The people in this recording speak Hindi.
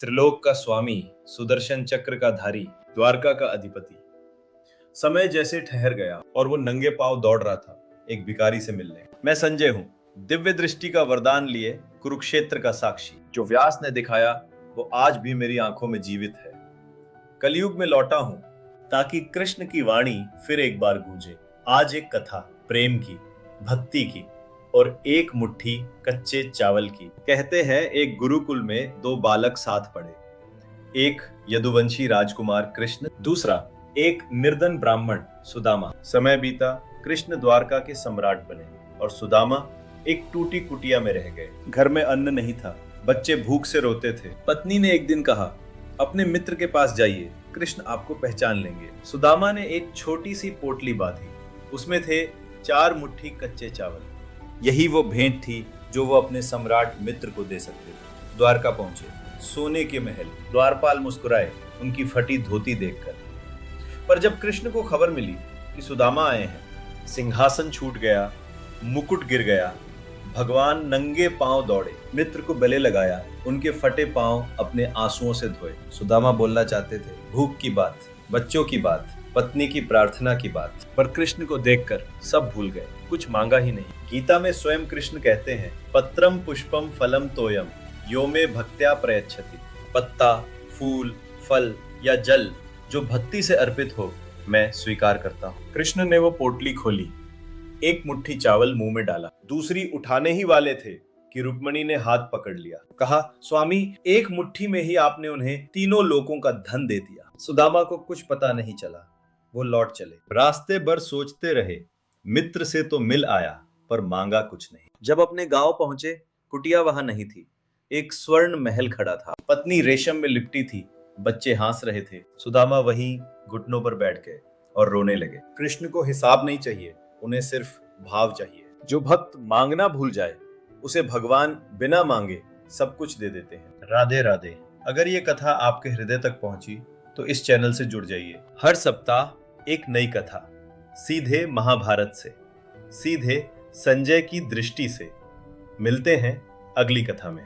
त्रिलोक का स्वामी, सुदर्शन चक्र का धारी, द्वारका का अधिपति। समय जैसे ठहर गया और वो नंगे पांव दौड़ रहा था एक भिखारी से मिलने। मैं संजय हूँ, दिव्य दृष्टि का वरदान लिए कुरुक्षेत्र का साक्षी। जो व्यास ने दिखाया वो आज भी मेरी आंखों में जीवित है। कलयुग में लौटा हूँ ताकि कृष्ण की वाणी फिर एक बार गूंजे। आज एक कथा प्रेम की, भक्ति की और एक मुट्ठी कच्चे चावल की। कहते हैं एक गुरुकुल में दो बालक साथ पढ़े, एक यदुवंशी राजकुमार कृष्ण, दूसरा एक निर्धन ब्राह्मण सुदामा। समय बीता, कृष्ण द्वारका के सम्राट बने और सुदामा एक टूटी कुटिया में रह गए। घर में अन्न नहीं था, बच्चे भूख से रोते थे। पत्नी ने एक दिन कहा, अपने मित्र के पास जाइए, कृष्ण आपको पहचान लेंगे। सुदामा ने एक छोटी सी पोटली बांधी, उसमें थे 4 मुट्ठी कच्चे चावल। यही वो भेंट थी जो वो अपने सम्राट मित्र को दे सकते थे। द्वारका पहुंचे, सोने के महल। द्वारपाल मुस्कुराए उनकी फटी धोती देखकर। पर जब कृष्ण को खबर मिली कि सुदामा आए हैं, सिंहासन छूट गया, मुकुट गिर गया। भगवान नंगे पांव दौड़े, मित्र को गले लगाया, उनके फटे पांव अपने आंसुओं से धोए। सुदामा बोलना चाहते थे, भूख की बात, बच्चों की बात, पत्नी की प्रार्थना की बात, पर कृष्ण को देखकर सब भूल गए, कुछ मांगा ही नहीं। गीता में स्वयं कृष्ण कहते हैं, पत्रम पुष्पम फलम तोयम यो मे भक्त्या प्रयच्छति। पत्ता, फूल, फल या जल जो भक्ति से अर्पित हो, मैं स्वीकार करता हूँ। कृष्ण ने वो पोटली खोली, एक मुट्ठी चावल मुंह में डाला। दूसरी उठाने ही वाले थे कि रुक्मणी ने हाथ पकड़ लिया। कहा, स्वामी, एक मुट्ठी में ही आपने उन्हें तीनों लोकों का धन दे दिया। सुदामा को कुछ पता नहीं चला, वो लौट चले। रास्ते भर सोचते रहे, मित्र से तो मिल आया पर मांगा कुछ नहीं। जब अपने गांव पहुंचे, कुटिया वहां नहीं थी, एक स्वर्ण महल खड़ा था। पत्नी रेशम में लिपटी थी, बच्चे हंस रहे थे। सुदामा वहीं घुटनों पर बैठ गए और रोने लगे। कृष्ण को हिसाब नहीं चाहिए, उन्हें सिर्फ भाव चाहिए। जो भक्त मांगना भूल जाए, उसे भगवान बिना मांगे सब कुछ दे देते हैं। राधे राधे। अगर ये कथा आपके हृदय तक पहुंची तो इस चैनल से जुड़ जाइए। हर सप्ताह एक नई कथा, सीधे महाभारत से, सीधे संजय की दृष्टि से। मिलते हैं अगली कथा में।